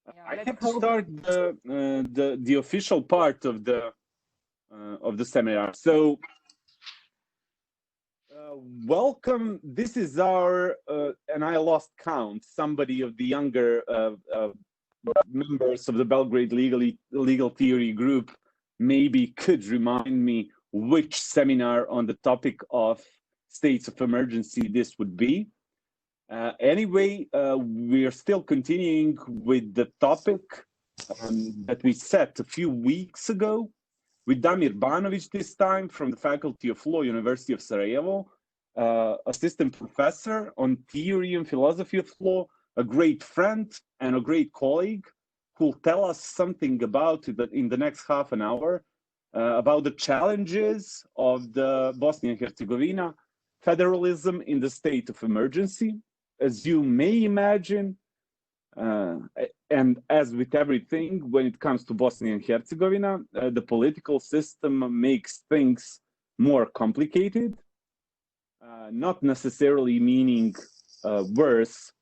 Yeah, I let's can hope. start the official part of the seminar. So, welcome. This is our and I lost count. Somebody of the younger members of the Belgrade Legal Theory Group maybe could remind me which seminar on the topic of states of emergency this would be. Anyway, we are still continuing with the topic that we set a few weeks ago with Damir Banovic this time from the Faculty of Law, University of Sarajevo, assistant professor on theory and philosophy of law, a great friend and a great colleague who'll tell us something about it in the next half an hour, about the challenges of the Bosnia-Herzegovina federalism in the state of emergency. As you may imagine, and as with everything, when it comes to Bosnia and Herzegovina, the political system makes things more complicated, not necessarily meaning worse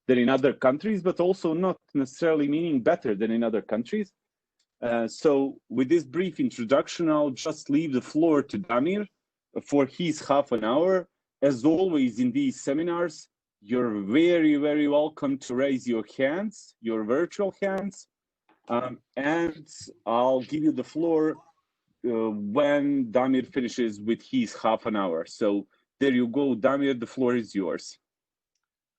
than in other countries, but also not necessarily meaning better than in other countries. So with this brief introduction, I'll just leave the floor to Damir for his half an hour. As always in these seminars, you're very, very welcome to raise your hands, your virtual hands, and I'll give you the floor when Damir finishes with his half an hour. So there you go, Damir, the floor is yours.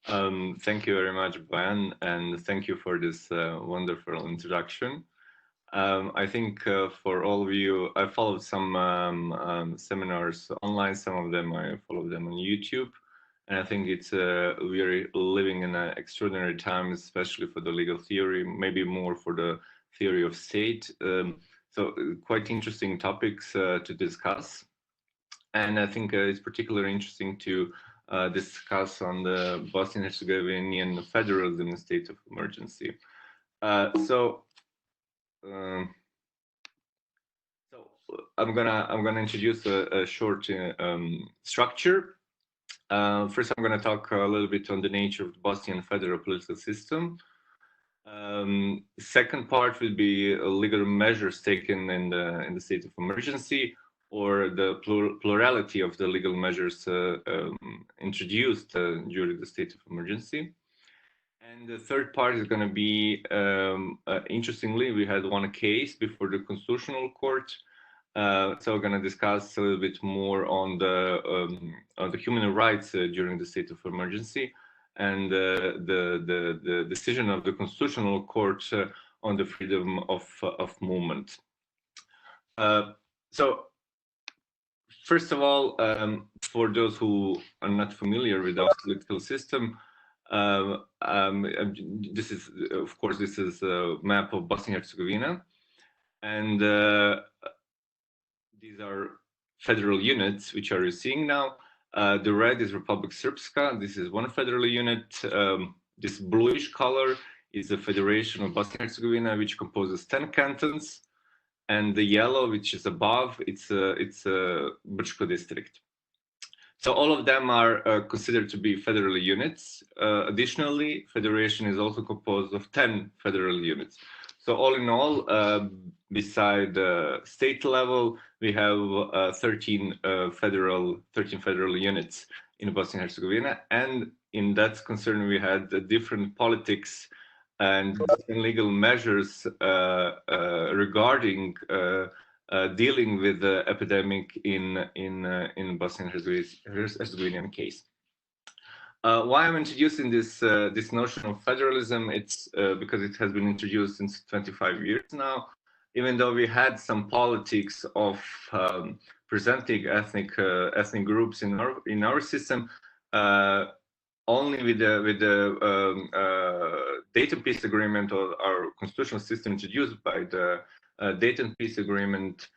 Thank you very much, Ben, and thank you for this wonderful introduction. I think for all of you, I followed some seminars online, some of them I followed them on YouTube. And I think it's we're living in an extraordinary time, especially for the legal theory, maybe more for the theory of state. So quite interesting topics to discuss. And I think it's particularly interesting to discuss on the Bosnian-Herzegovinian federalism in state of emergency. So I'm gonna introduce a short structure. First, I'm going to talk a little bit on the nature of the Bosnian federal political system. Second part will be legal measures taken in the state of emergency, or the plurality of the legal measures introduced during the state of emergency. And the third part is going to be, interestingly, we had one case before the Constitutional Court. So we're going to discuss a little bit more on the human rights during the state of emergency, and the decision of the Constitutional Court on the freedom of movement. So first of all, for those who are not familiar with our political system, this is, of course, this is a map of Bosnia-Herzegovina, and these are federal units, which are you seeing now. The red is Republic Srpska. This is one federal unit. This bluish color is the Federation of Bosnia-Herzegovina, which composes 10 cantons. And the yellow, which is above, it's a Brčko district. So all of them are considered to be federal units. Additionally, federation is also composed of 10 federal units. So all in all, beside the state level, we have 13 federal units in Bosnia-Herzegovina, and in that concern, we had different politics and legal measures regarding dealing with the epidemic in Bosnia-Herzegovinian case. Why I'm introducing this notion of federalism? It's because it has been introduced since 25 years now. Even though we had some politics of presenting ethnic groups in our system, only with the Dayton Peace Agreement, or our constitutional system introduced by the Dayton Peace Agreement,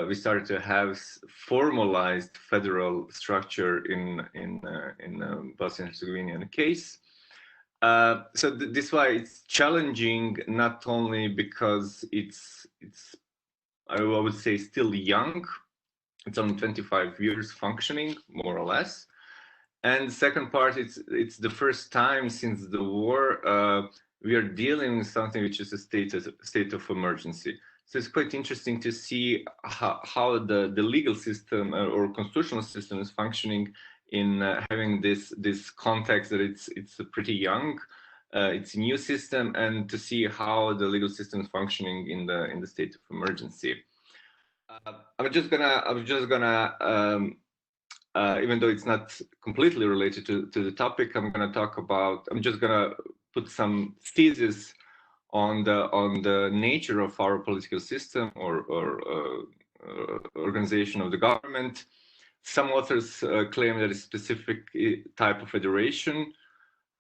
we started to have formalized federal structure in Bosnia-Herzegovinian case. So this is why it's challenging, not only because it's I would say still young. It's only 25 years functioning, more or less. And the second part, it's the first time since the war we are dealing with something which is a state of emergency. So it's quite interesting to see how the legal system or constitutional system is functioning in having this context that it's pretty young, it's a new system, and to see how the legal system is functioning in the state of emergency. I'm just gonna even though it's not completely related to the topic, I'm just gonna put some thesis on the nature of our political system or organization of the government. Some authors claim that it's a specific type of federation.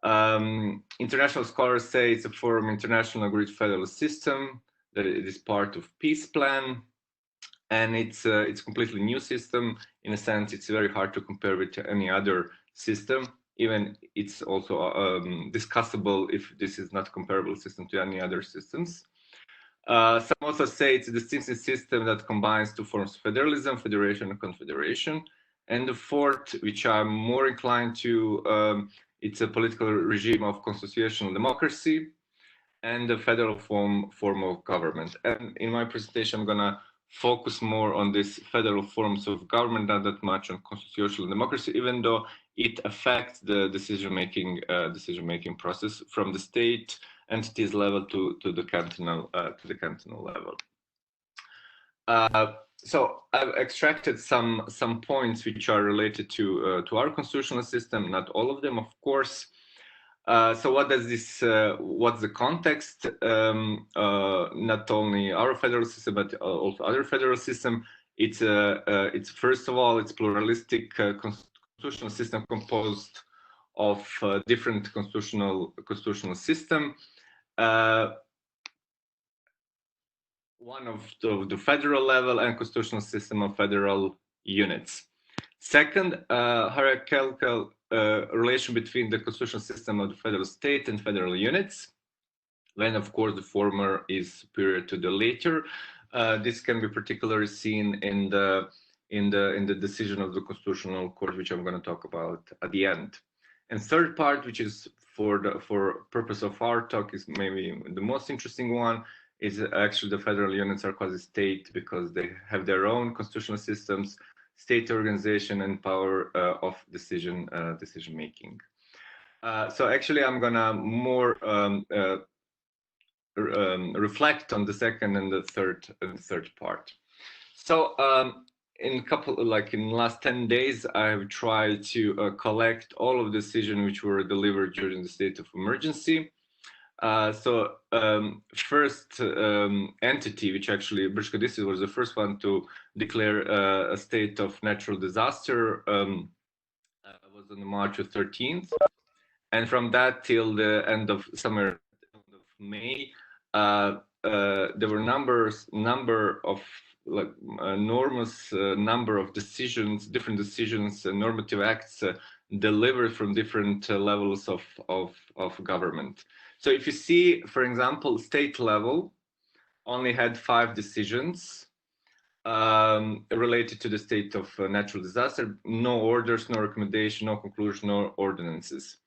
International scholars say it's a form of international agreed federal system, that it is part of peace plan, and it's a completely new system. In a sense, it's very hard to compare with any other system. Even it's also discussable if this is not comparable system to any other systems. Some also say it's a distinctive system that combines two forms of federalism, federation and confederation. And the fourth, which I'm more inclined to, it's a political regime of constitutional democracy and the federal form of government. And in my presentation, I'm gonna focus more on this federal forms of government, not that much on constitutional democracy, even though it affects the decision-making process from the state entities level to the cantonal level. So I've extracted some points which are related to our constitutional system, not all of them, of course. So what does this? What's the context? Not only our federal system, but also other federal system. It's first of all, it's pluralistic constitutional system composed of different constitutional system. One of the federal level and constitutional system of federal units. Second, hierarchical relation between the constitutional system of the federal state and federal units, when of course the former is superior to the later. This can be particularly seen in the decision of the Constitutional Court, which I'm going to talk about at the end. And third part, which is for purpose of our talk, is maybe the most interesting one, is actually the federal units are quasi-state because they have their own constitutional systems, state organization, and power of decision making. So actually, I'm gonna more reflect on the second and the third part. So in the last 10 days, I've tried to collect all of the decisions which were delivered during the state of emergency. So first entity, which actually BiH was the first one to declare a state of natural disaster, was on March 13th, and from that till the end of summer, end of May, there were enormous number of decisions, different decisions, normative acts delivered from different levels of government. So if you see, for example, state level only had 5 decisions related to the state of natural disaster, no orders, no recommendation, no conclusion, no ordinances.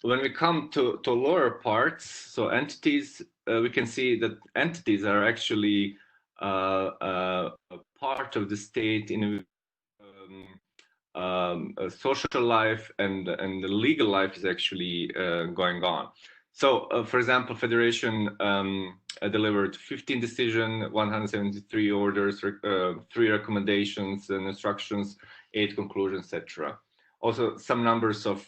When we come to lower parts, so entities, we can see that entities are actually a part of the state in a social life, and the legal life is actually going on. So, for example, Federation delivered 15 decisions, 173 orders, 3 recommendations and instructions, 8 conclusions, etc. Also, some numbers of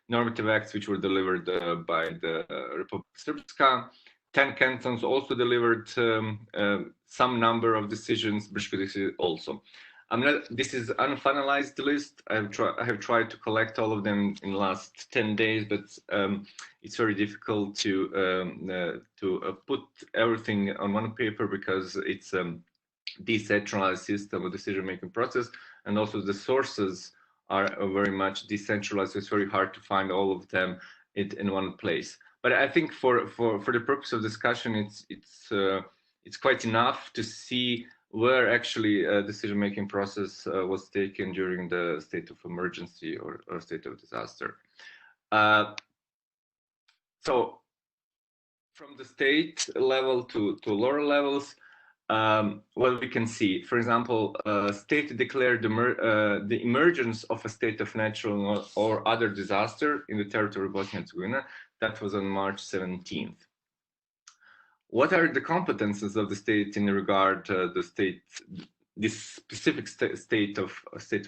normative acts which were delivered by the Republic Srpska. 10 cantons also delivered some number of decisions, BiH also. This is unfinalized list. I have tried to collect all of them in the last 10 days, but it's very difficult to put everything on one paper because it's a decentralized system of decision-making process, and also the sources are very much decentralized, so it's very hard to find all of them in one place. But I think for the purpose of discussion, it's quite enough to see where actually a decision-making process was taken during the state of emergency or state of disaster. So from the state level to lower levels, what we can see, for example, state declared the emergence of a state of natural or other disaster in the territory of Bosnia-Herzegovina. That was on March 17th. What are the competences of the state in regard to this specific state of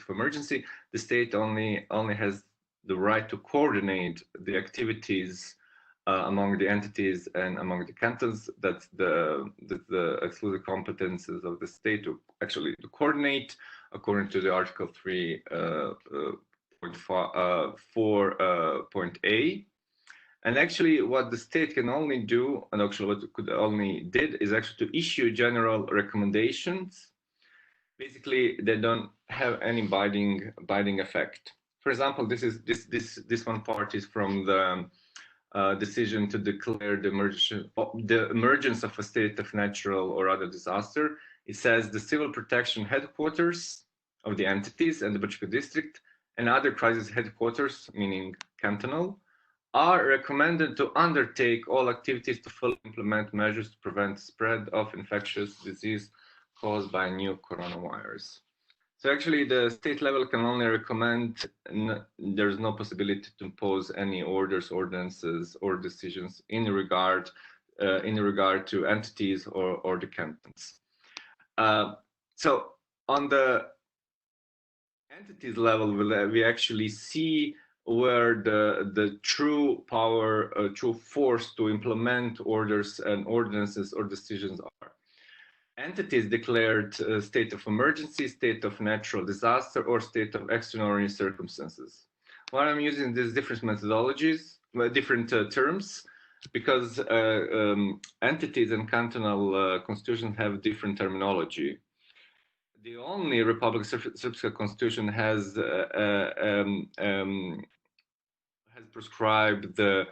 emergency? The state only has the right to coordinate the activities among the entities and among the cantons. That's the exclusive competences of the state to actually to coordinate according to the Article 3.4.a. And actually, what the state can only do, and actually what it could only did, is actually to issue general recommendations. Basically, they don't have any binding effect. For example, this one part is from the decision to declare the emergence of a state of natural or other disaster. It says the civil protection headquarters of the entities and the BiH district and other crisis headquarters, meaning cantonal, are recommended to undertake all activities to fully implement measures to prevent the spread of infectious disease caused by new coronavirus. So actually the state level can only recommend, there's no possibility to impose any orders, ordinances, or decisions in regard to entities or the cantons. So on the entities level, we actually see where the true power, true force to implement orders and ordinances or decisions are. Entities declared state of emergency, state of natural disaster, or state of extraordinary circumstances. Why I'm using these different methodologies, different terms, because entities and cantonal constitutions have different terminology. The only Republic of Srpska constitution has prescribed the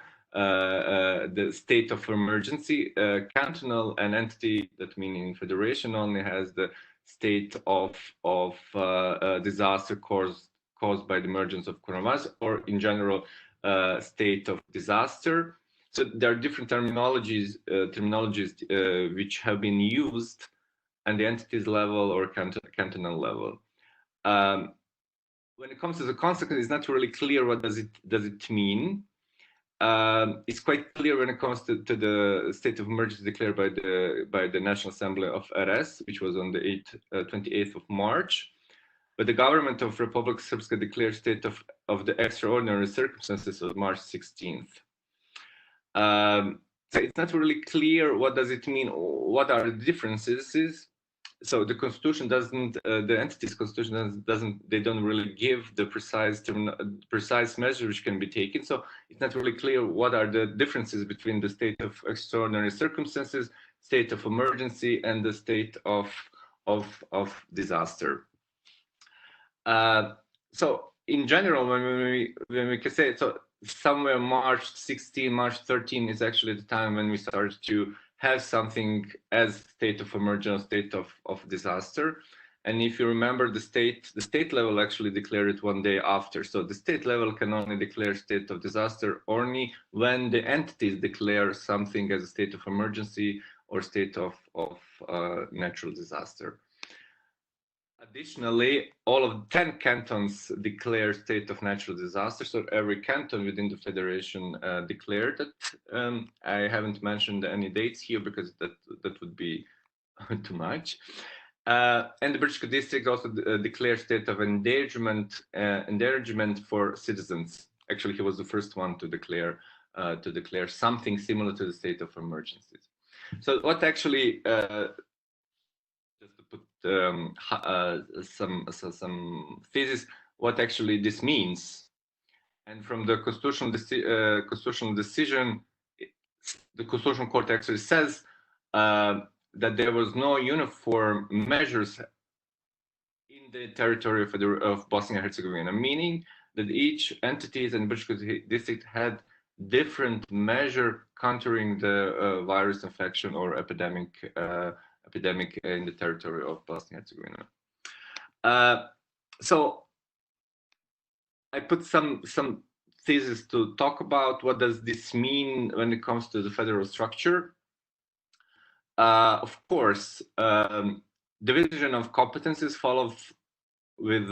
state of emergency. Cantonal and entity, that meaning federation, only has the state of disaster caused by the emergence of coronavirus, or in general, state of disaster. So there are different terminologies which have been used at the entities level or cantonal level. When it comes to the consequence, it's not really clear what does it mean. It's quite clear when it comes to the state of emergency declared by the National Assembly of RS, which was on the 28th of March. But the government of Republic Srpska declared state of the extraordinary circumstances on March 16th. So it's not really clear what does it mean, what are the differences. So the constitution doesn't, the entity's constitution doesn't, they don't really give the precise measures which can be taken. So it's not really clear what are the differences between the state of extraordinary circumstances, state of emergency, and the state of disaster. So in general, when we can say, so somewhere March 16, March 13 is actually the time when we started to have something as state of emergency, state of disaster. And if you remember, the state level actually declared it one day after. So the state level can only declare state of disaster only when the entities declare something as a state of emergency or state of natural disaster. Additionally, all of 10 cantons declare state of natural disaster. So every canton within the federation declared it. I haven't mentioned any dates here because that would be too much. And the BiH district also declared state of endangerment for citizens. Actually, he was the first one to declare something similar to the state of emergencies. So what actually put some thesis what actually this means, and from the constitutional decision, the constitutional court actually says that there was no uniform measures in the territory of Bosnia-Herzegovina, meaning that each entities and BiH district had different measure countering the virus infection or epidemic in the territory of Bosnia-Herzegovina. So I put some thesis to talk about what does this mean when it comes to the federal structure. Of course, division of competences follows with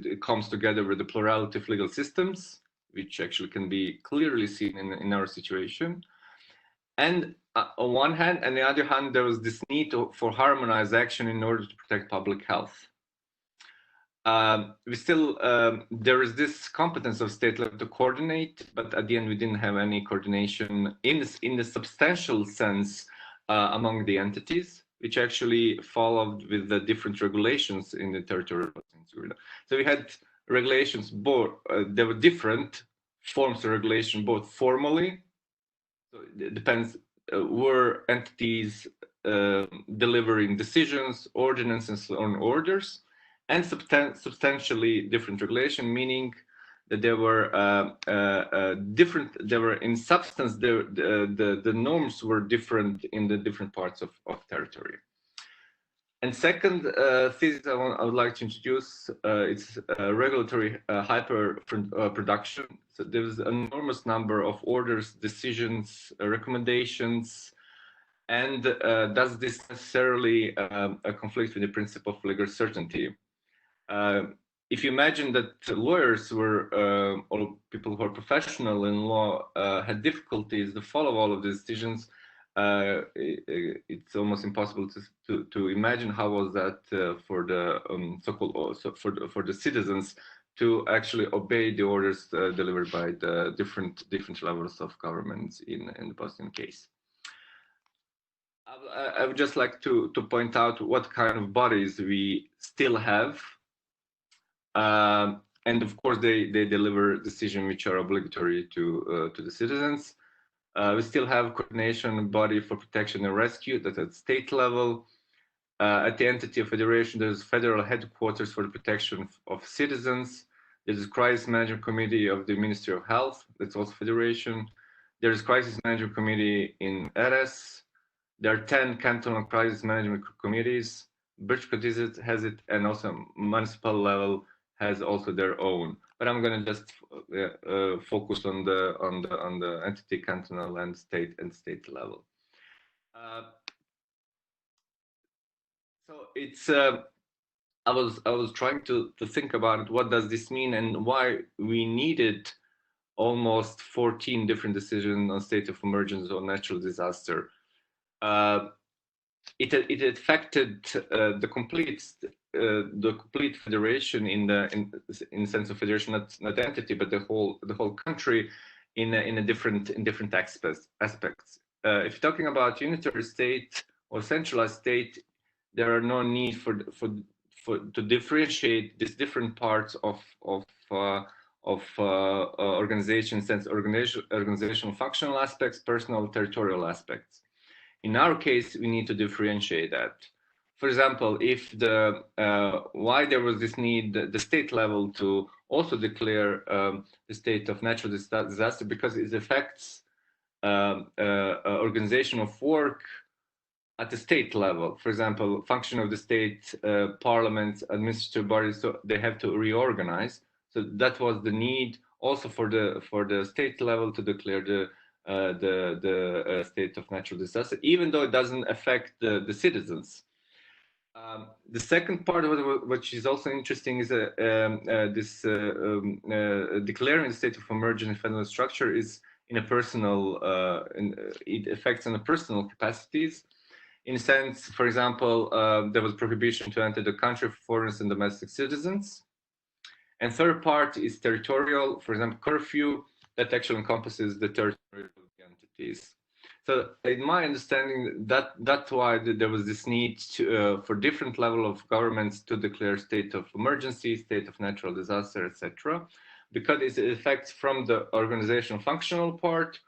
it comes together with the plurality of legal systems, which actually can be clearly seen in our situation. And on one hand, and the other hand, there was this need for harmonized action in order to protect public health. We still, there is this competence of state level to coordinate, but at the end we didn't have any coordination in the substantial sense among the entities, which actually followed with the different regulations in the territory of Bosnia-Herzegovina. So we had regulations, both there were different forms of regulation, both formally, so it depends, were entities delivering decisions, ordinances on orders, and substantially different regulation, meaning that there were different, there were in substance, the norms were different in the different parts of territory. And second thesis I would like to introduce, it's regulatory hyper-production. So there's an enormous number of orders, decisions, recommendations, and does this necessarily conflict with the principle of legal certainty? If you imagine that lawyers were, or people who are professional in law had difficulties to follow all of the decisions, it's almost impossible to imagine how was that for the so-called for the citizens to actually obey the orders delivered by the different levels of governments in the Bosnian case. I would just like to point out what kind of bodies we still have. And of course, they deliver decisions which are obligatory to the citizens. We still have coordination body for protection and rescue that's at state level. At the entity of federation, there's federal headquarters for the protection of citizens. There's a crisis management committee of the Ministry of Health, that's also federation. There's crisis management committee in RS. There are 10 cantonal crisis management committees. BiH has it, and also municipal level has also their own. But I'm going to just focus on the entity cantonal and state level. So it's I was trying to think about it, what does this mean and why we needed almost 14 different decisions on state of emergency or natural disaster. It affected the complete federation in sense of federation, not entity, but the whole country in different aspects. If you're talking about unitary state or centralized state, there are no need to differentiate these different parts of organization, sense organizational functional aspects, personal territorial aspects. In our case, we need to differentiate that. For example, if why there was this need, the state level, to also declare the state of natural disaster, because it affects organization of work at the state level. For example, function of the state parliaments, administrative bodies, so they have to reorganize. So that was the need also for the state level to declare the state of natural disaster, even though it doesn't affect the citizens. The second part of it, which is also interesting, is this declaring the state of emergency federal structure is in a personal, it affects on the personal capacities. In a sense, for example, there was prohibition to enter the country for foreigners and domestic citizens. And third part is territorial, for example, curfew, that actually encompasses the territorial entities. So in my understanding, that's why there was this need for different level of governments to declare state of emergency, state of natural disaster, etc., because it affects from the organizational functional part,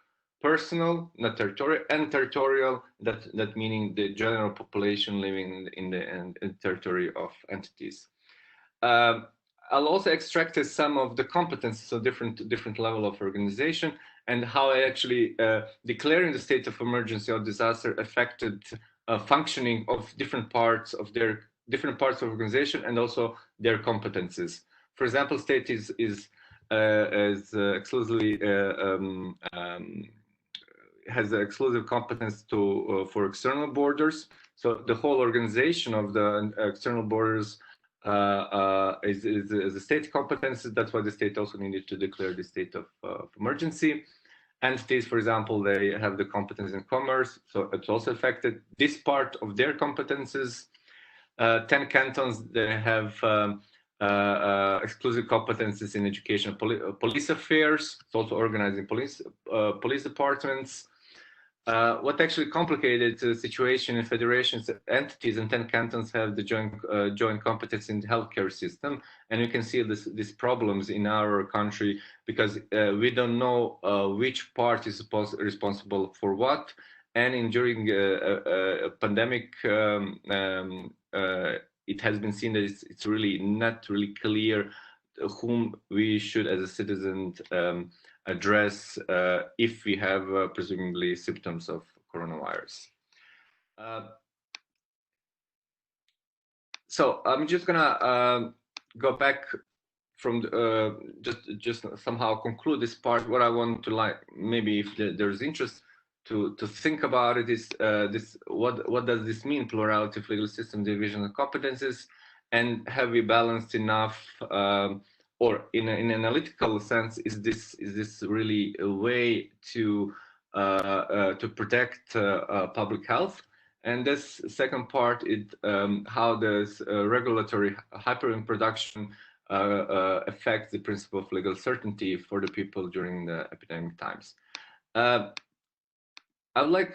personal, not territorial, and territorial, that meaning the general population living in the territory of entities. I'll also extract some of the competences of different level of organization, and how actually declaring the state of emergency or disaster affected functioning of different parts of organization and also their competences. For example, state is is exclusively has the exclusive competence to for external borders. So the whole organization of the external borders is a state competence. That's why the state also needed to declare the state of emergency. Entities, for example, they have the competence in commerce, so it's also affected this part of their competences. 10 cantons, they have exclusive competences in education, police affairs. It's also organizing police departments. What actually complicated the situation in federations, entities, and 10 cantons have the joint competence in the healthcare system, and you can see these problems in our country because we don't know which part is responsible for what, and during a pandemic, it has been seen that it's really not really clear whom we should, as a citizen, address if we have presumably symptoms of coronavirus. So I'm just gonna go back from just somehow conclude this part. What I want to maybe if there's interest to think about it is this: what does this mean, plurality of legal system, division of competences, and have we balanced enough? Or in an analytical sense, is this really a way to protect public health? And this second part is how does regulatory hyperintroduction affect the principle of legal certainty for the people during the epidemic times? I would like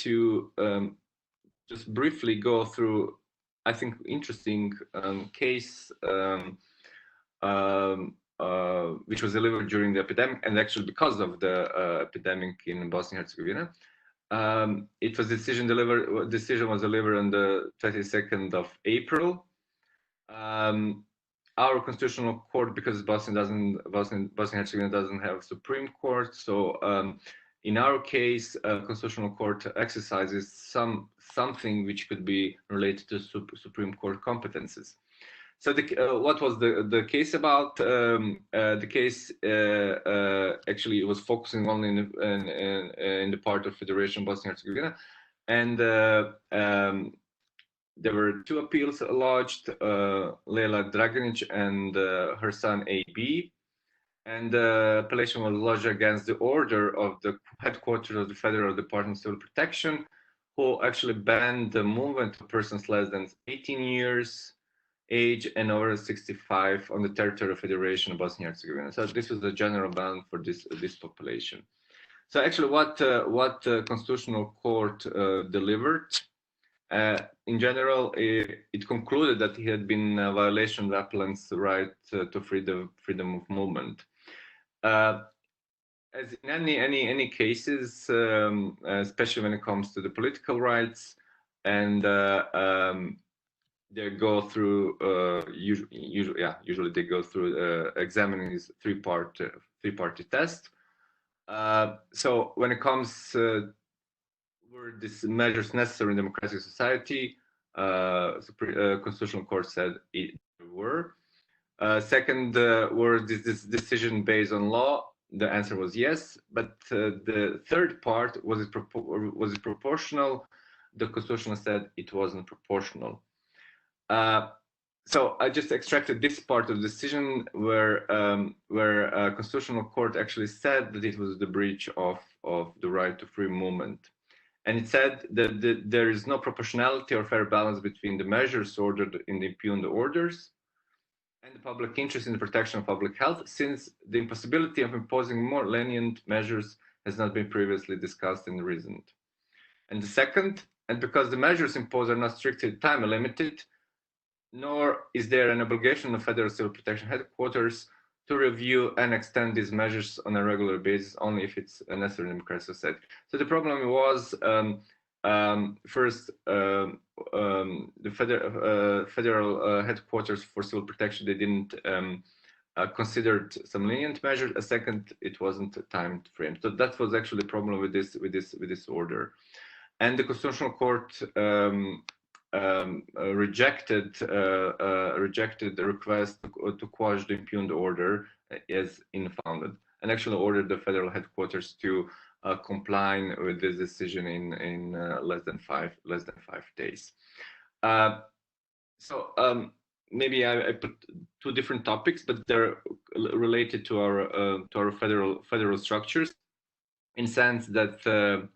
to just briefly go through, I think, interesting case which was delivered during the epidemic, and actually because of the epidemic in Bosnia-Herzegovina. It was decision was delivered on the 22nd of April. Our constitutional court, because Bosnia-Herzegovina doesn't have a Supreme Court, so in our case, constitutional court exercises something which could be related to Supreme Court competences. So what was the case about? The case actually was focusing only in the part of Federation Bosnia-Herzegovina, and there were two appeals lodged, Leila Draginic and her son AB, and the appellation was lodged against the order of the headquarters of the Federal Department of Civil Protection, who actually banned the movement of persons less than 18 years age and over 65 on the territory of Federation of Bosnia-Herzegovina. So this was the general ban for this population. So actually, what Constitutional Court delivered, in general, it concluded that he had been a violation of the appellant's right to freedom of movement. As in any cases, especially when it comes to the political rights, and they go through usually they go through examining this three-party test. So when it comes were these measures necessary in democratic society, Constitutional Court said it were. Second, were this decision based on law? The answer was yes. But the third part, was it proportional? The Constitutional said it wasn't proportional. So I just extracted this part of the decision where Constitutional Court actually said that it was the breach of the right to free movement, and it said that there is no proportionality or fair balance between the measures ordered in the impugned orders and the public interest in the protection of public health, since the impossibility of imposing more lenient measures has not been previously discussed and reasoned. And the second, and because the measures imposed are not strictly time limited, nor is there an obligation of Federal Civil Protection Headquarters to review and extend these measures on a regular basis, only if it's necessary in democratic society. So the problem was, first, the Federal Headquarters for Civil Protection, they didn't consider some lenient measures. A second, it wasn't time frame. So that was actually the problem with this order. And the Constitutional Court rejected the request to quash the impugned order as unfounded, and actually ordered the federal headquarters to comply with this decision in less than five days. Maybe I put two different topics, but they're related to our federal structures, in sense that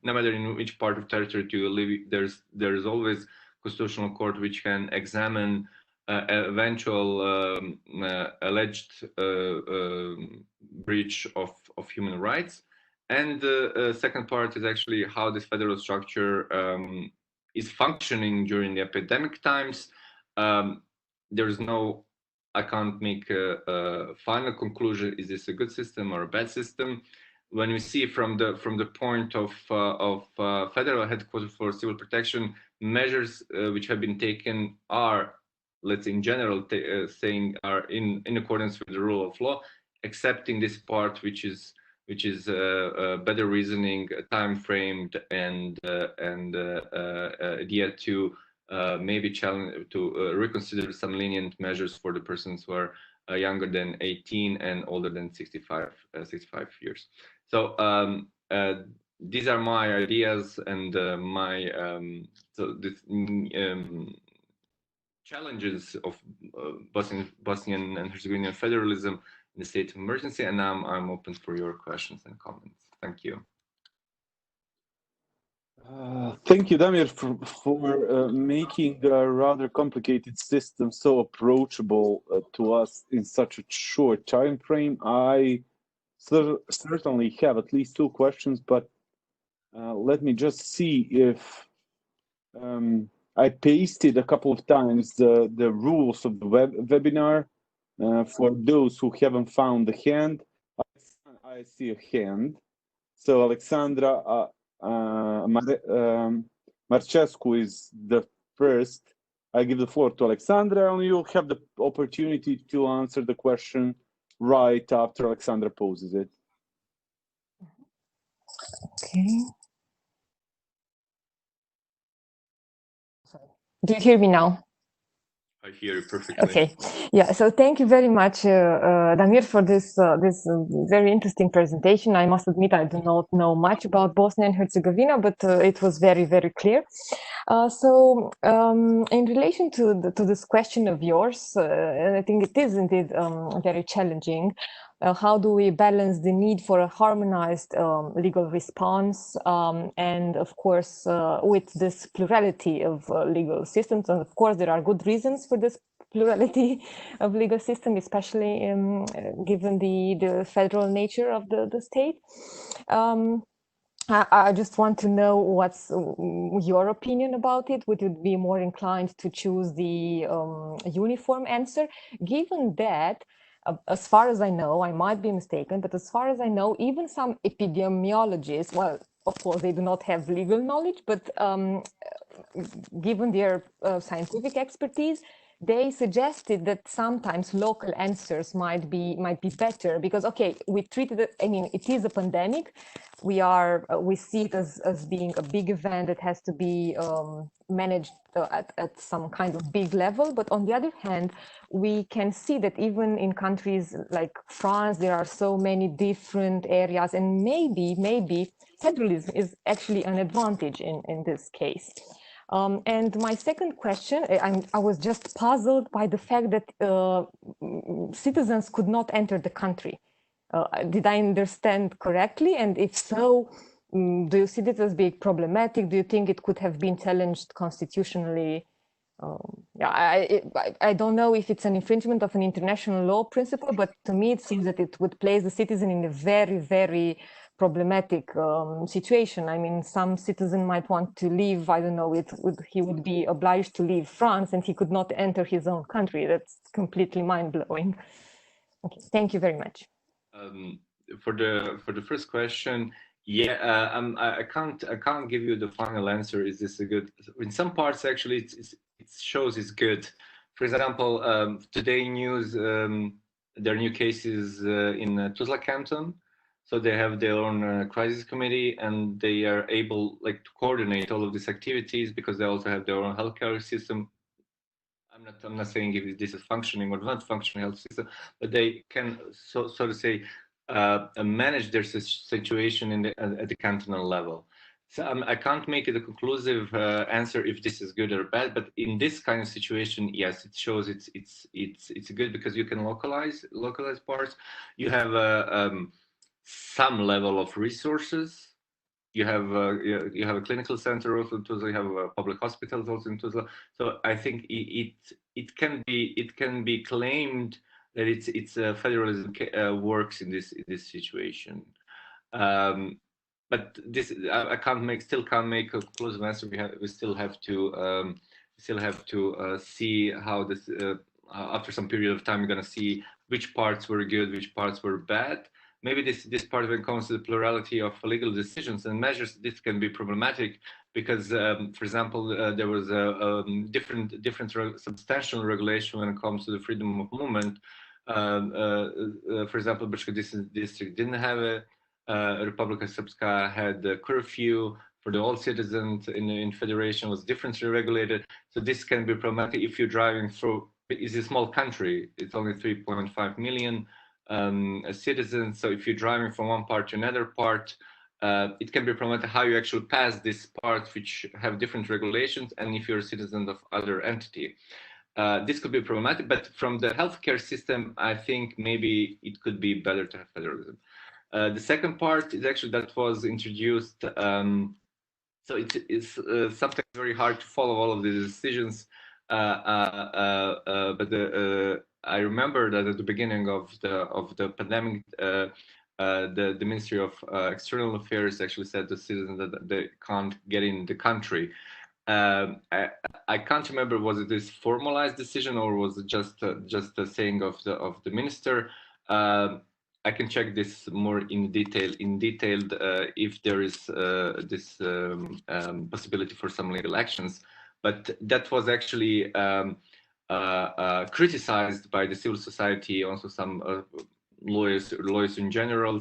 no matter in which part of territory you live, there's always constitutional court which can examine eventual alleged breach of human rights. And the second part is actually how this federal structure is functioning during the epidemic times. I can't make a final conclusion. Is this a good system or a bad system? When we see from the point of Federal Headquarters for Civil Protection, measures which have been taken are, let's say in general, saying are in accordance with the rule of law, excepting this part which is better reasoning, time framed, and idea to maybe challenge to reconsider some lenient measures for the persons who are younger than 18 and older than 65 years. So these are my ideas and challenges of Bosnian and Herzegovinian federalism in the state of emergency, and now I'm open for your questions and comments. Thank you. Thank you, Damir, for making a rather complicated system so approachable to us in such a short time frame. I certainly have at least two questions, but let me just see if I pasted a couple of times the rules of the webinar for those who haven't found the hand. I see a hand. So Alexandra Marcescu is the first. I give the floor to Alexandra, and you'll have the opportunity to answer the question right after Alexandra poses it. Okay. Do you hear me now? I hear you perfectly. Okay. Yeah. So thank you very much, Damir, for this very interesting presentation. I must admit I do not know much about Bosnia and Herzegovina, but it was very, very clear. In relation to this question of yours, and I think it is indeed very challenging. How do we balance the need for a harmonized legal response and, of course, with this plurality of legal systems? And of course, there are good reasons for this plurality of legal system, especially given the federal nature of the state. I just want to know what's your opinion about it. Would you be more inclined to choose the uniform answer, given that as far as I know, I might be mistaken, but as far as I know, even some epidemiologists, well, of course, they do not have legal knowledge, but given their scientific expertise, they suggested that sometimes local answers might be better because, okay, we treated it, I mean, it is a pandemic. We see it as being a big event that has to be managed at some kind of big level. But on the other hand, we can see that even in countries like France, there are so many different areas, and maybe federalism is actually an advantage in this case. And my second question, I was just puzzled by the fact that citizens could not enter the country. Did I understand correctly? And if so, do you see this as being problematic? Do you think it could have been challenged constitutionally? I don't know if it's an infringement of an international law principle, but to me it seems that it would place the citizen in a very, very problematic situation. I mean, some citizen might want to leave, I don't know, he would be obliged to leave France and he could not enter his own country. That's completely mind-blowing. Okay, thank you very much. For the first question, yeah, I can't give you the final answer. Is this a good? In some parts, actually, it shows it's good. For example, today news, there are new cases in Tuzla Canton. So they have their own crisis committee, and they are able like to coordinate all of these activities because they also have their own healthcare system. I'm not saying if this is functioning or not functioning health system, but they can so to say manage their situation at the cantonal level. So I can't make it a conclusive answer if this is good or bad, but in this kind of situation, yes, it shows it's good because you can localize parts. You have some level of resources. You have a clinical center also in Tuzla. You have public hospitals also in Tuzla. So I think it can be claimed that it's federalism works in this situation. But this I still can't make a conclusive answer. We still have to see how this after some period of time we're going to see which parts were good, which parts were bad. Maybe this part when it comes to the plurality of legal decisions and measures, this can be problematic because, for example, there was a different substantial regulation when it comes to the freedom of movement. For example, Brčko district didn't have a Republika Srpska had a curfew for the all citizens in federation was differently regulated. So this can be problematic if you're driving through. It's a small country. It's only 3.5 million citizens. So if you're driving from one part to another part, it can be problematic how you actually pass this part, which have different regulations, and if you're a citizen of other entity. This could be problematic, but from the healthcare system, I think maybe it could be better to have federalism. The second part is actually that was introduced. So it's sometimes very hard to follow all of these decisions. But I remember that at the beginning of the pandemic, the Ministry of External Affairs actually said to citizens that they can't get in the country. I can't remember, was it this formalized decision or was it just a saying of the minister? I can check this more in detail if there is this possibility for some legal actions. But that was actually criticized by the civil society, also some lawyers in general,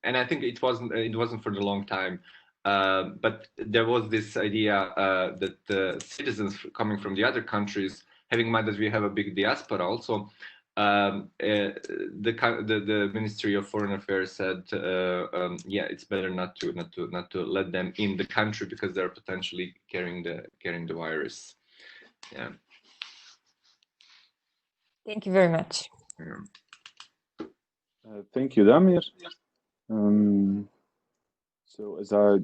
and I think it wasn't for the long time. But there was this idea that citizens coming from the other countries, having in mind that we have a big diaspora also, the Ministry of Foreign Affairs said, yeah, it's better not to let them in the country because they're potentially carrying the virus. Yeah. Thank you very much. Thank you, Damir. So as I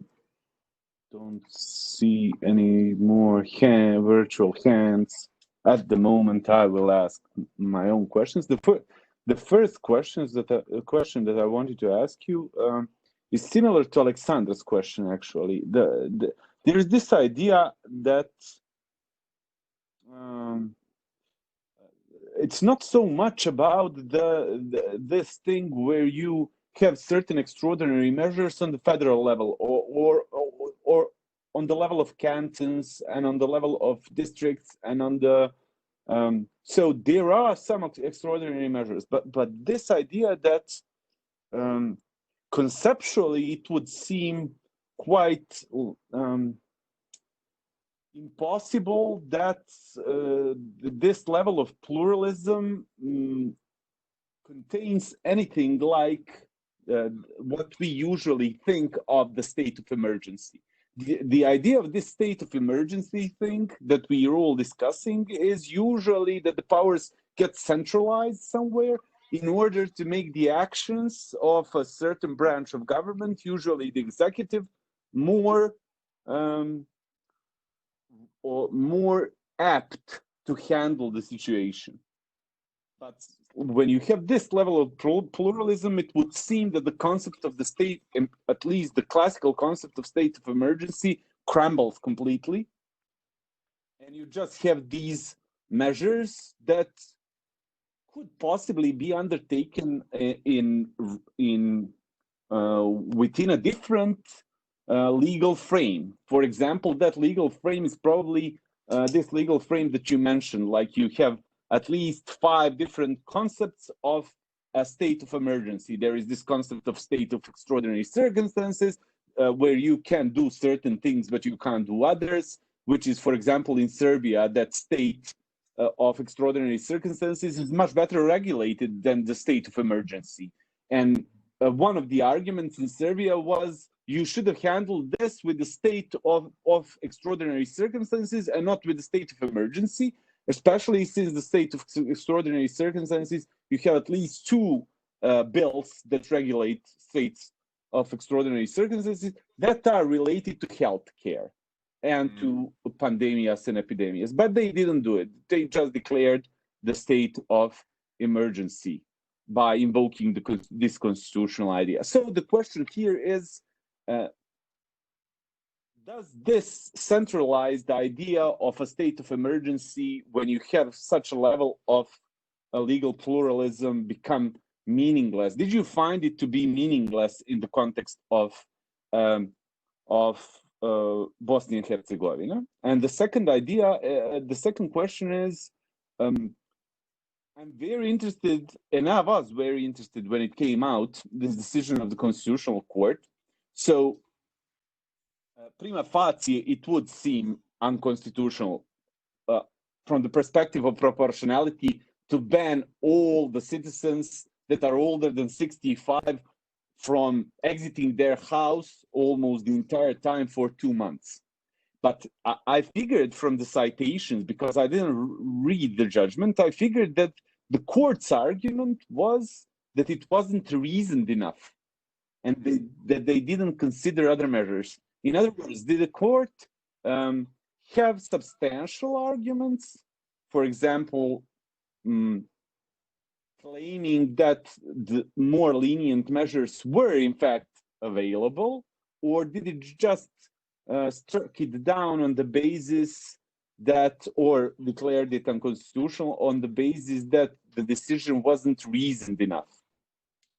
don't see any more virtual hands at the moment, I will ask my own questions. The first question that I wanted to ask you is similar to Alexandra's question. Actually, there is this idea that it's not so much about this thing where you have certain extraordinary measures on the federal level or on the level of cantons and on the level of districts and on the so there are some extraordinary measures, but this idea that conceptually it would seem quite impossible that this level of pluralism contains anything like what we usually think of the state of emergency. The idea of this state of emergency thing that we are all discussing is usually that the powers get centralized somewhere in order to make the actions of a certain branch of government, usually the executive, more apt to handle the situation. But when you have this level of pluralism, it would seem that the concept of the state, at least the classical concept of state of emergency, crumbles completely. And you just have these measures that could possibly be undertaken within a different legal frame. For example, that legal frame is probably this legal frame that you mentioned, like you have at least 5 different concepts of a state of emergency. There is this concept of state of extraordinary circumstances, where you can do certain things, but you can't do others, which is, for example, in Serbia, that state of extraordinary circumstances is much better regulated than the state of emergency. And one of the arguments in Serbia was you should have handled this with the state of extraordinary circumstances and not with the state of emergency, especially since the state of extraordinary circumstances, you have at least two bills that regulate states of extraordinary circumstances that are related to healthcare and to pandemias and epidemias. But they didn't do it. They just declared the state of emergency by invoking this constitutional idea. So the question here is, does this centralized idea of a state of emergency, when you have such a level of legal pluralism, become meaningless? Did you find it to be meaningless in the context of Bosnia and Herzegovina? And the second idea, the second question is, I'm very interested, and I was very interested when it came out, this decision of the Constitutional Court. So, prima facie, it would seem unconstitutional from the perspective of proportionality to ban all the citizens that are older than 65 from exiting their house almost the entire time for 2 months. But I figured from the citations, because I didn't read the judgment, I figured that the court's argument was that it wasn't reasoned enough and that they didn't consider other measures. In other words, did the court have substantial arguments? For example, claiming that the more lenient measures were in fact available, or did it just struck it down on the basis that, or declared it unconstitutional on the basis that the decision wasn't reasoned enough?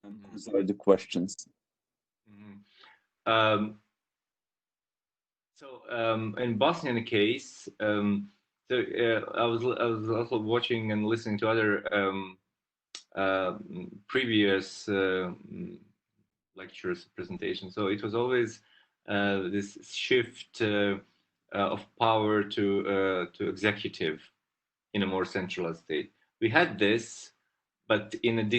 And those are the questions. In Bosnian case, I was also watching and listening to other previous lectures, presentations. So it was always this shift of power to executive in a more centralized state. We had this, but in a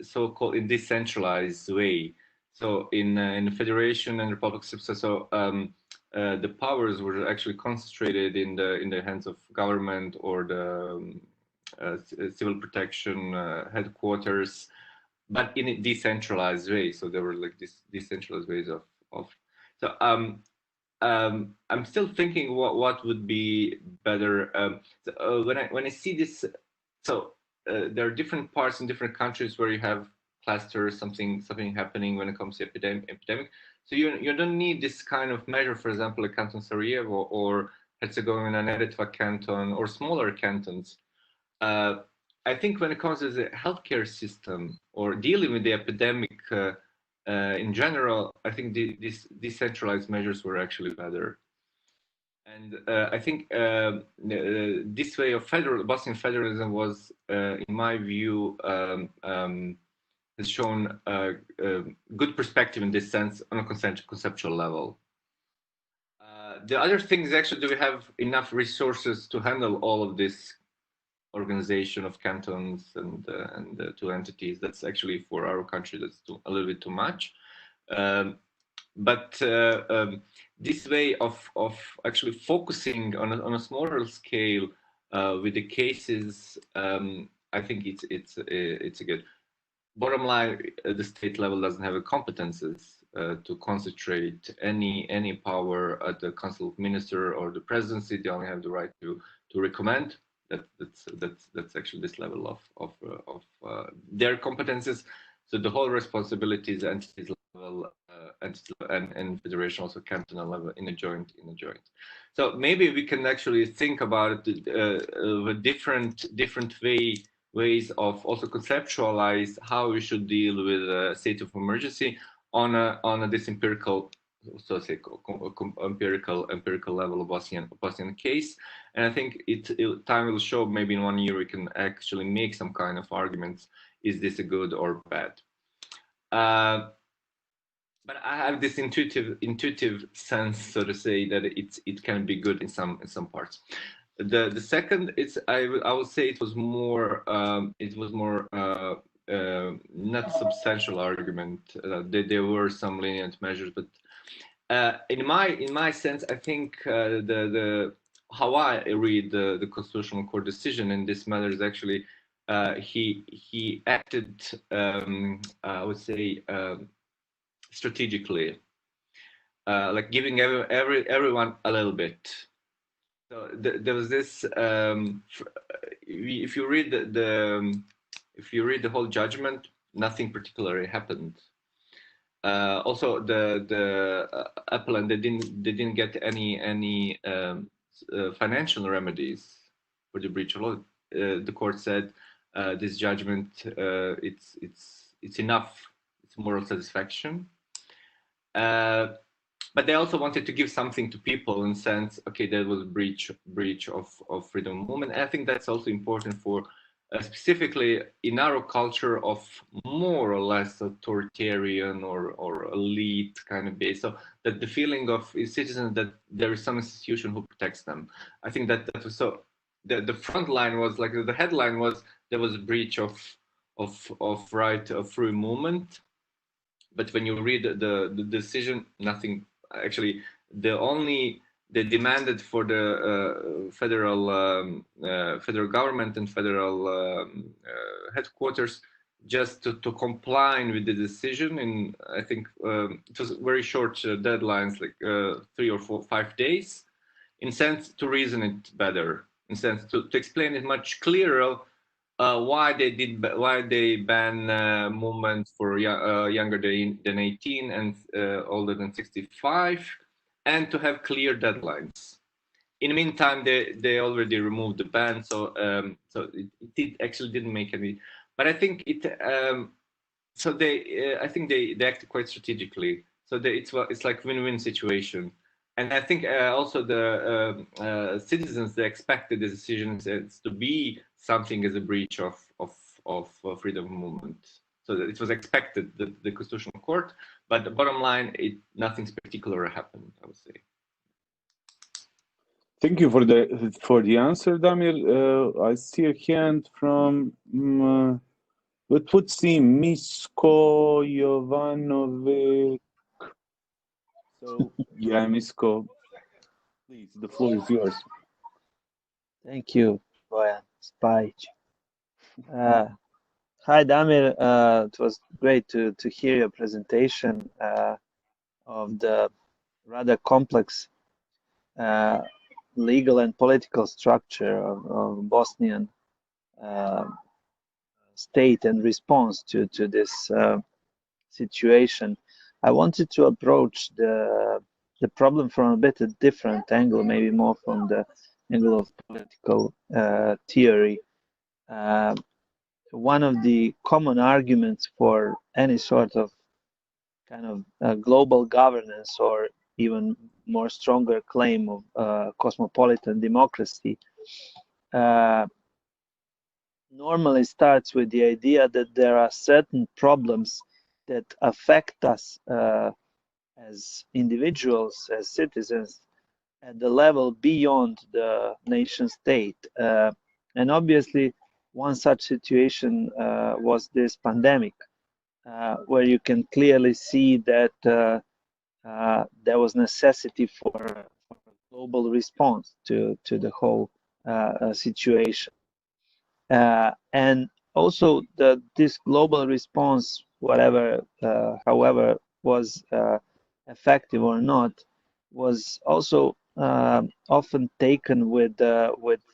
so-called decentralized way. So in the Federation and Republic of Srpska, so the powers were actually concentrated in the hands of government or the civil protection headquarters, but in a decentralized way. So there were like this decentralized ways of. So I'm still thinking what would be better. When I see this, so there are different parts in different countries where you have clusters, something happening when it comes to epidemic. So you don't need this kind of measure, for example, like Canton Sarajevo or Herzegovina, Neretva canton, or smaller cantons. I think when it comes to the healthcare system or dealing with the epidemic in general, I think these decentralized measures were actually better. And I think this way of Bosnian federalism was, in my view, has shown good perspective in this sense on a conceptual level. The other thing is actually, do we have enough resources to handle all of this organization of cantons and two entities? That's actually, for our country, that's a little bit too much. But this way of actually focusing on a smaller scale with the cases, I think it's a good. Bottom line, the state level doesn't have the competences to concentrate any power at the Council of Ministers or the presidency. They only have the right to recommend. That's actually this level of their competences. So the whole responsibility is entities level and federation, also cantonal level, in a joint. So maybe we can actually think about it different ways of also conceptualize how we should deal with a state of emergency on this empirical, so say empirical level of Bosnian case. And I think time will show. Maybe in 1 year we can actually make some kind of arguments is this a good or bad? But I have this intuitive sense, so to say, that it can be good in some parts. The second, I would say it was more not substantial argument. There were some lenient measures, but in my sense, I think how I read the Constitutional Court decision in this matter is actually he acted I would say strategically, like giving everyone a little bit. So there was this. If you read the whole judgment, nothing particularly happened. Also, the appellant they didn't get any financial remedies for the breach of law. The court said this judgment it's enough. It's moral satisfaction. But they also wanted to give something to people in the sense, okay, there was a breach of freedom of movement. And I think that's also important for specifically in our culture of more or less authoritarian or elite kind of base. So that the feeling of citizens that there is some institution who protects them. I think that was so. The front line was like the headline was there was a breach of right of free movement. But when you read the decision, nothing. Actually, they demanded for the federal government and federal headquarters just to comply with the decision. And I think it was very short deadlines, like 3 or 4, 5 days, in sense to reason it better, in sense to explain it much clearer. Why they ban movement for younger than 18 and older than 65, and to have clear deadlines. In the meantime, they already removed the ban, so it actually didn't make any. But I think it. I think they acted quite strategically. So it's like win-win situation. And I think also the citizens, they expected the decisions to be something as a breach of freedom of movement. So that it was expected, the Constitutional Court, but the bottom line, nothing spectacular happened, I would say. Thank you for the answer, Damir. I see a hand from what would seem Misko Jovanovic. So yeah, Misko, please, the floor is yours. Thank you, Bojan. BiH. Hi, Damir. It was great to hear your presentation of the rather complex legal and political structure of Bosnian state and response to this situation. I wanted to approach the problem from a bit a different angle, maybe more from the angle of political theory. One of the common arguments for any sort of kind of global governance, or even more stronger claim of cosmopolitan democracy, normally starts with the idea that there are certain problems that affect us as individuals, as citizens, at the level beyond the nation state. And obviously, one such situation was this pandemic, where you can clearly see that there was necessity for a global response to the whole situation. And also this global response, however was effective or not, was also often taken with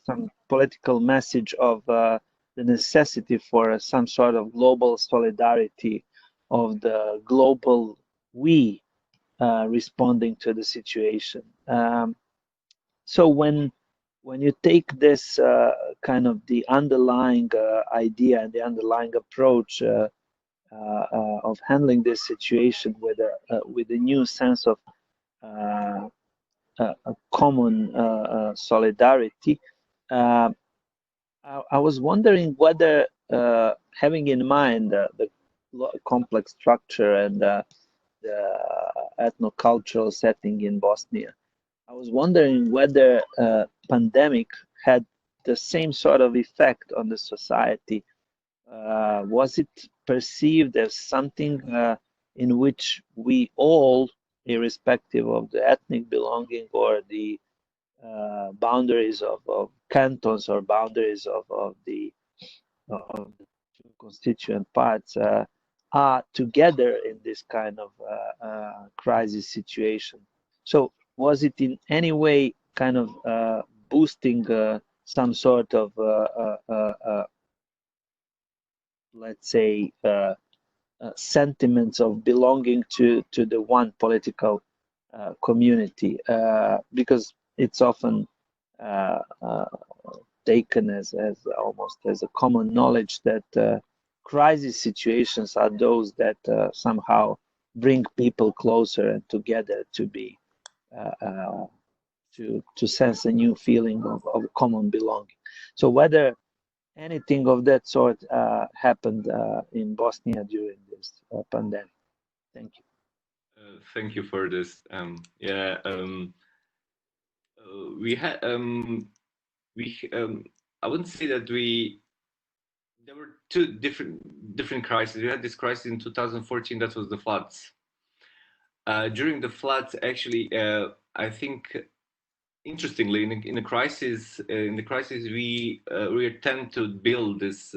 some political message of the necessity for some sort of global solidarity of the global we responding to the situation. So when you take this kind of the underlying idea and the underlying approach of handling this situation with a new sense of a common solidarity, I was wondering whether having in mind the complex structure and the ethno-cultural setting in Bosnia, I was wondering whether pandemic had the same sort of effect on the society. Was it perceived as something in which we all, irrespective of the ethnic belonging or the boundaries of cantons or boundaries of the two constituent parts, are together in this kind of crisis situation? So was it in any way kind of boosting some sort of let's say sentiments of belonging to the one political community, because it's often taken as almost as a common knowledge that crisis situations are those that somehow bring people closer and together to be to sense a new feeling of common belonging. So whether anything of that sort happened in Bosnia during this pandemic. Thank you. Thank you for this. We had I wouldn't say that there were two different crises. We had this crisis in 2014, that was the floods. During the floods, actually, I think, interestingly, in the crisis, we tend to build this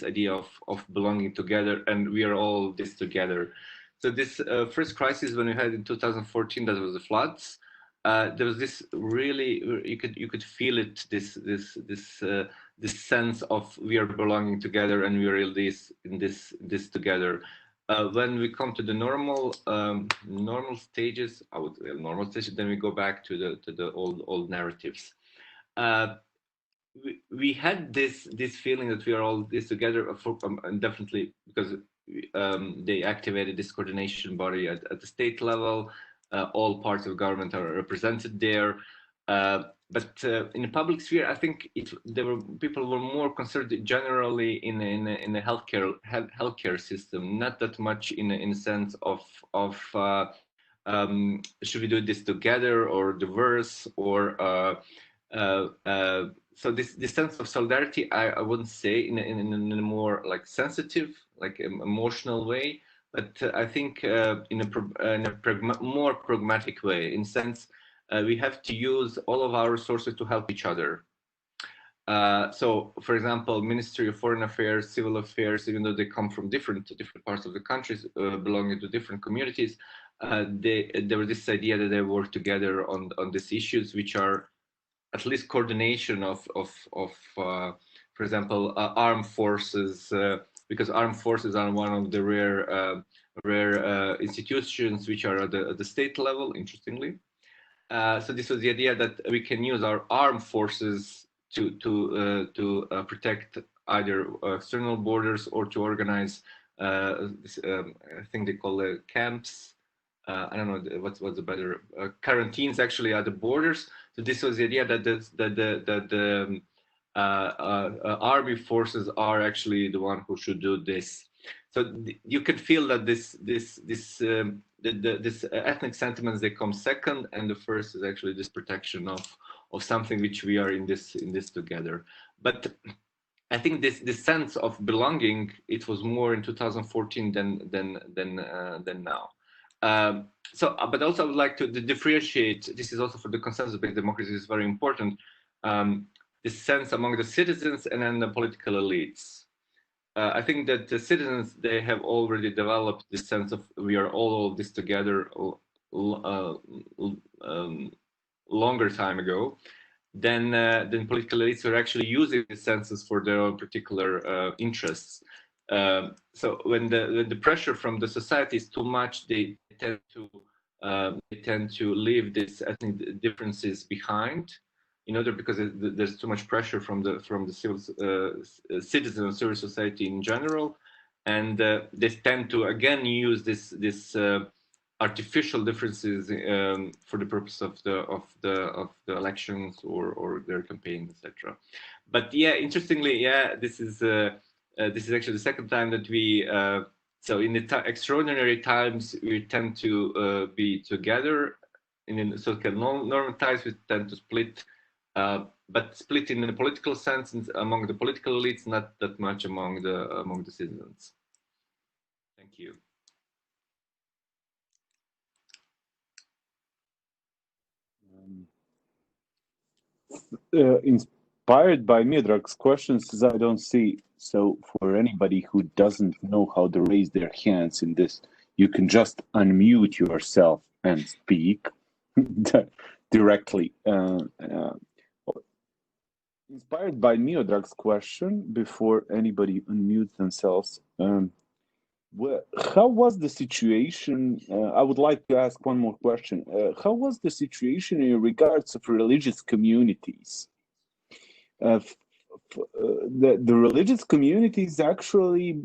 idea of belonging together, and we are all this together. So this first crisis when we had in 2014, that was the floods. There was this really, you could feel it, this sense of we are belonging together and we are in this together. When we come to the normal stages, then we go back to the old narratives. We had this feeling that we are all this together, and definitely because they activated this coordination body at the state level. All parts of government are represented there. But in the public sphere, I think people were more concerned generally in the healthcare system, not that much in a sense of should we do this together or diverse or so this sense of solidarity, I wouldn't say in a more like sensitive, like emotional way, but I think in a more pragmatic way, in sense. We have to use all of our resources to help each other. So, for example, Ministry of Foreign Affairs, Civil Affairs, even though they come from different parts of the countries, belonging to different communities, there was this idea that they work together on these issues, which are at least coordination of for example, armed forces, because armed forces are one of the rare institutions which are at the state level, interestingly. So this was the idea that we can use our armed forces to protect either external borders or to organize I think they call it camps. I don't know what's the better quarantines actually at the borders. So this was the idea that the army forces are actually the one who should do this. So you can feel that this ethnic sentiments, they come second, and the first is actually this protection of something which we are in this together. But I think this sense of belonging, it was more in 2014 than now. But also I would like to differentiate. This is also for the consensus-based democracy is very important. This sense among the citizens and then the political elites. I think that the citizens, they have already developed this sense of we are all this together longer time ago. Then political elites are actually using these senses for their own particular interests. So when the pressure from the society is too much, they tend to leave these ethnic differences behind. In order, because there's too much pressure from the civil citizen and civil society in general, and they tend to again use this artificial differences for the purpose of the elections or their campaigns, etc. But yeah, interestingly, yeah, this is this is actually the second time that we, so in the extraordinary times, we tend to be together. In so-called normal times, we tend to split, but split in the political sense and among the political elites, not that much among the citizens. Thank you. Inspired by Miodrag's questions, I don't see. So for anybody who doesn't know how to raise their hands in this, you can just unmute yourself and speak directly. Inspired by Miodrag's question, before anybody unmutes themselves, how was the situation? I would like to ask one more question. How was the situation in regards of religious communities? The religious communities actually,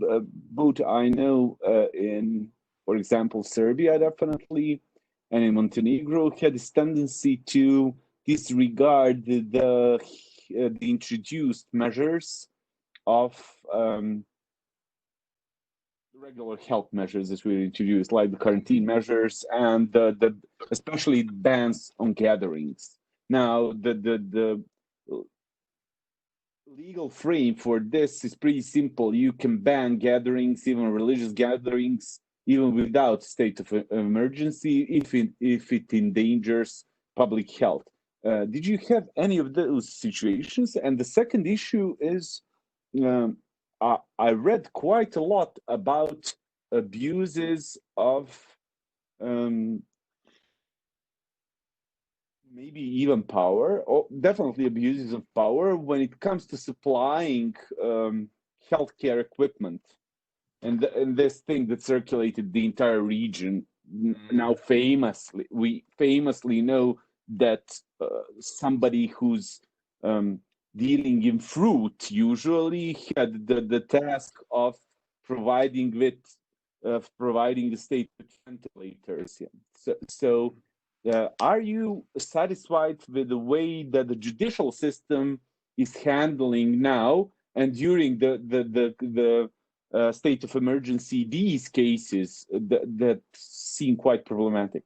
both I know in, for example, Serbia definitely, and in Montenegro, had this tendency to disregard the introduced measures of regular health measures that we introduced, like the quarantine measures and the especially bans on gatherings. Now, the legal frame for this is pretty simple. You can ban gatherings, even religious gatherings, even without state of emergency, if it endangers public health. Did you have any of those situations? And the second issue is, I read quite a lot about abuses of maybe even power, or definitely abuses of power when it comes to supplying healthcare equipment. And this thing that circulated the entire region. Now we famously know that somebody who's dealing in fruit usually had the task of providing the state with ventilators. So are you satisfied with the way that the judicial system is handling now and during the state of emergency these cases that seem quite problematic?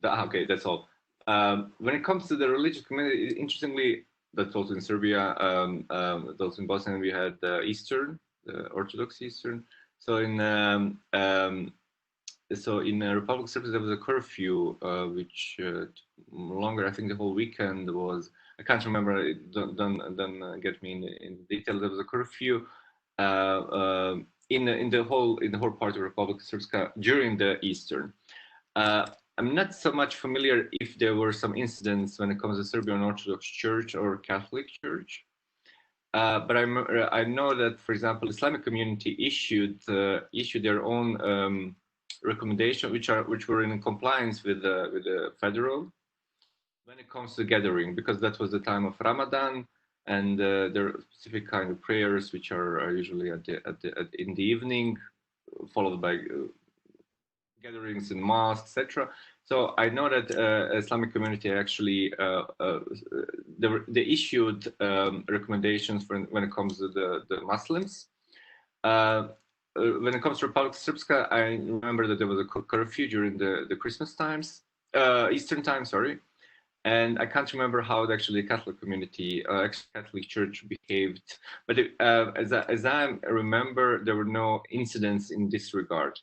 Okay, that's all. When it comes to the religious community, interestingly, that's also in Serbia, those in Bosnia, we had Eastern, Orthodox Eastern. So in Republic of Serbia, there was a curfew, which longer, I think the whole weekend was, I can't remember, don't get me in detail. There was a curfew in the whole part of Republic of Serbia during the Eastern. I'm not so much familiar if there were some incidents when it comes to Serbian Orthodox Church or Catholic Church. But I know that, for example, Islamic community issued their own recommendation, which were in compliance with the federal when it comes to gathering, because that was the time of Ramadan, and there are specific kind of prayers which are usually in the evening, followed by gatherings in mosques, etc. So I know that Islamic community actually they issued recommendations when it comes to the Muslims. When it comes to Republic of Srpska, I remember that there was a curfew during the Christmas times, Eastern time, sorry. And I can't remember how actually the Catholic community, Catholic Church behaved. But as I remember, there were no incidents in this regard.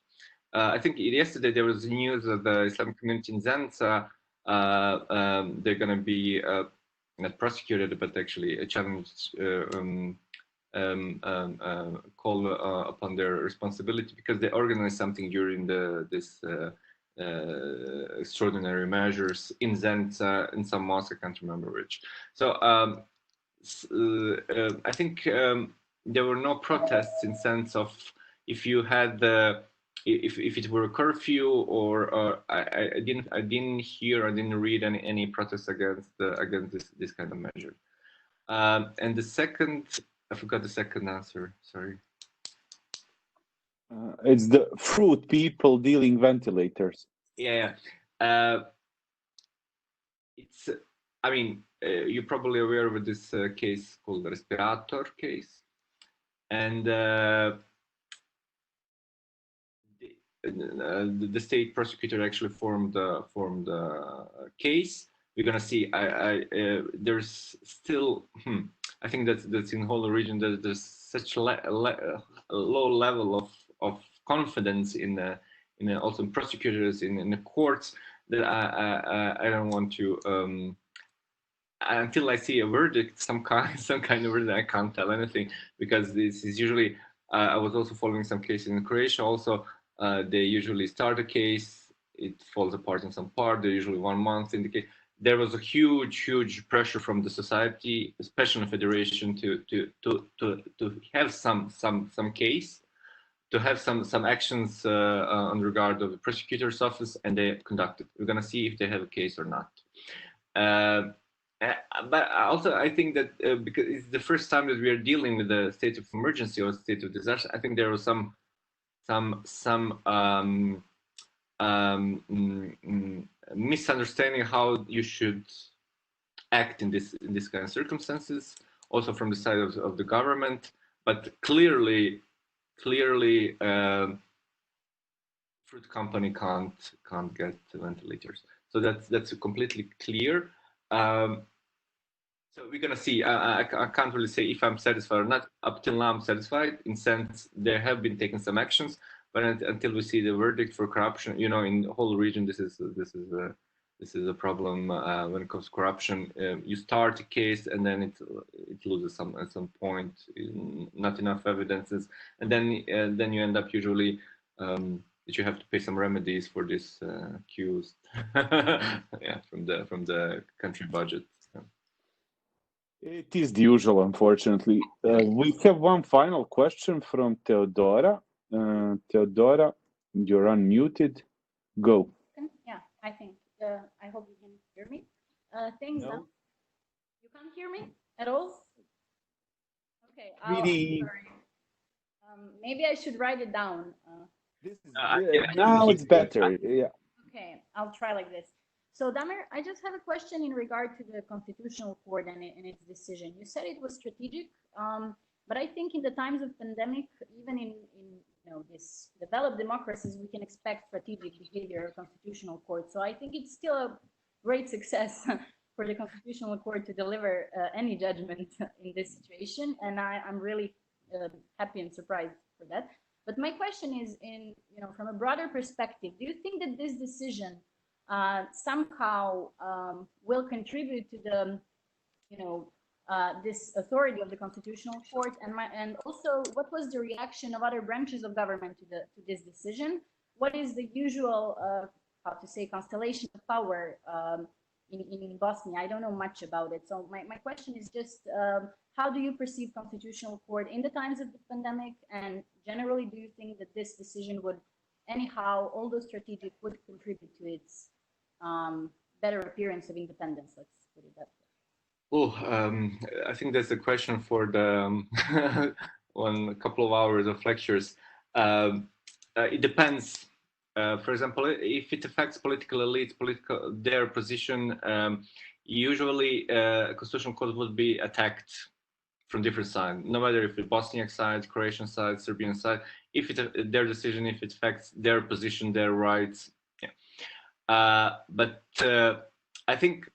I think yesterday there was news that the Islamic community in Zenica, they're going to be not prosecuted, but actually challenged, call upon their responsibility because they organized something during this extraordinary measures in Zenica, in some mosque, I can't remember which. So I think there were no protests in sense of if you had if it were a curfew or I didn't hear, I didn't read any protests against this kind of measure. And the second, I forgot the second answer. Sorry. It's the fruit people dealing ventilators. Yeah. It's, I mean, you're probably aware of this case called the respirator case, and the state prosecutor actually formed a case. We're gonna see. There's still. I think that's in the whole region that there's such a low level of confidence in also in prosecutors in the courts that I don't want to. Until I see a verdict, some kind of verdict, I can't tell anything, because this is usually. I was also following some cases in Croatia. Also, they usually start a case, it falls apart in some part. They're usually 1 month in the case. There was a huge pressure from the society, especially the federation, to have some case, to have some actions on regard of the prosecutor's office, and they conducted. We're gonna see if they have a case or not. But also, I think that because it's the first time that we are dealing with a state of emergency or state of disaster, I think there was some misunderstanding how you should act in this kind of circumstances, also from the side of the government. But clearly, fruit company can't get ventilators. So that's completely clear. So we're gonna see. I can't really say if I'm satisfied or not. Up till now, I'm satisfied. In sense, there have been taken some actions, but until we see the verdict for corruption, you know, in the whole region, this is a problem when it comes to corruption. You start a case and then it loses at some point, not enough evidences, and then you end up usually that you have to pay some remedies for this accused, yeah, from the country budget. It is the usual, unfortunately. We have one final question from Theodora. Theodora, you're unmuted. Go. Yeah, I think. I hope you can hear me. Thanks. No. You can't hear me at all? Okay. Really? Sorry. Maybe I should write it down. This is, now it's better. Yeah. Okay, I'll try like this. So, Damir, I just have a question in regard to the Constitutional Court and its decision. You said it was strategic, but I think in the times of pandemic, even in this developed democracies, we can expect strategic behavior of Constitutional Court. So I think it's still a great success for the Constitutional Court to deliver any judgment in this situation, and I'm really happy and surprised for that. But my question is, from a broader perspective, do you think that this decision somehow will contribute to the, this authority of the Constitutional Court, and also what was the reaction of other branches of government to this decision? What is the usual, constellation of power in Bosnia? I don't know much about it. So my question is just, how do you perceive Constitutional Court in the times of the pandemic? And generally, do you think that this decision would, anyhow, although strategic, would contribute to its better appearance of independence? Let's put it that way. Oh, I think that's a question for the one couple of hours of lectures. It depends. For example, if it affects political elites, their position, usually Constitutional Court would be attacked from different sides, no matter if it's Bosniak side, Croatian side, Serbian side. If their decision, if it affects their position, their rights, yeah. But I think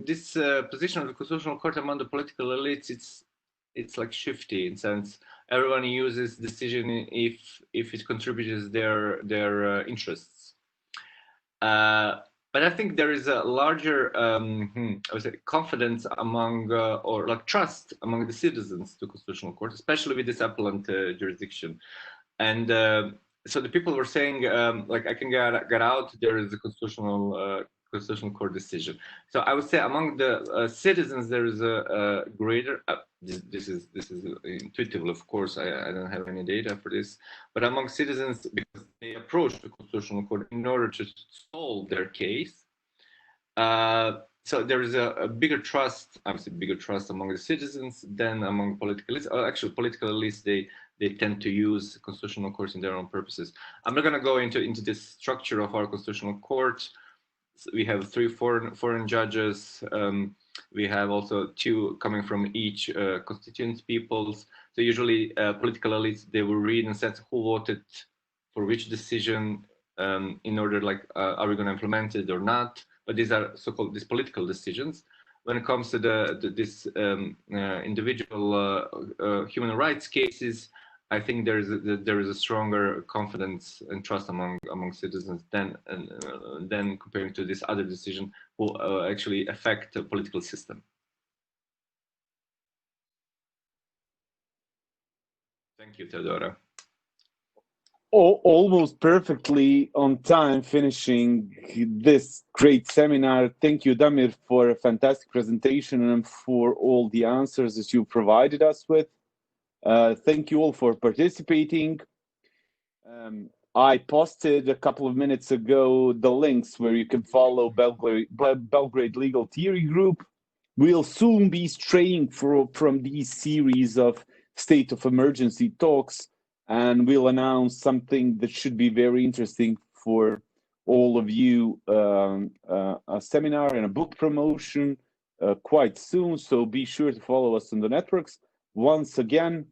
this position of the Constitutional Court among the political elites, it's like shifty in sense. Everyone uses decision if it contributes their interests. But I think there is a larger I would say confidence among or like trust among the citizens to Constitutional Court, especially with this appellant jurisdiction. And so the people were saying like, I can get out. There is a Constitutional Court decision. So I would say among the citizens there is a greater. This is intuitive, of course. I don't have any data for this, but among citizens, because they approach the Constitutional Court in order to solve their case. So there is a bigger trust, obviously bigger trust among the citizens than among political elites. Actually, political elites, they tend to use Constitutional Courts in their own purposes. I'm not going to go into this structure of our Constitutional Court. we have 3 foreign judges. We have also 2 coming from each constituent peoples. So usually political elites, they will read and sense who voted for which decision in order, like, are we going to implement it or not? But these are so-called these political decisions. When it comes to this individual human rights cases, I think there is a stronger confidence and trust among citizens than comparing to this other decision who actually affect the political system. Thank you, Theodora. Almost perfectly on time, finishing this great seminar. Thank you, Damir, for a fantastic presentation and for all the answers that you provided us with. Thank you all for participating. I posted a couple of minutes ago the links where you can follow Belgrade Legal Theory Group. We'll soon be straying from these series of state of emergency talks, and we'll announce something that should be very interesting for all of you, a seminar and a book promotion quite soon. So be sure to follow us on the networks. Once again,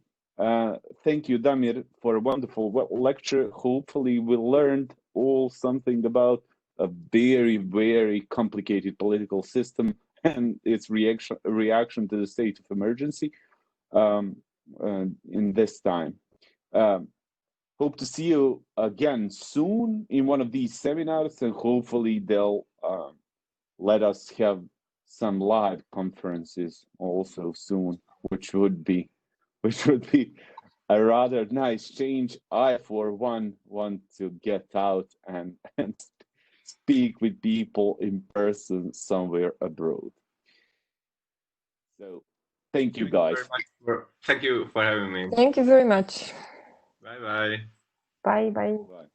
thank you, Damir, for a wonderful lecture. Hopefully we learned all something about a very, very complicated political system and its reaction to the state of emergency in this time. Hope to see you again soon in one of these seminars, and hopefully they'll let us have some live conferences also soon, which would be a rather nice change. I, for one, want to get out and speak with people in person somewhere abroad. So thank you, guys. Thank you for having me. Thank you very much. Bye-bye. Bye bye. Bye.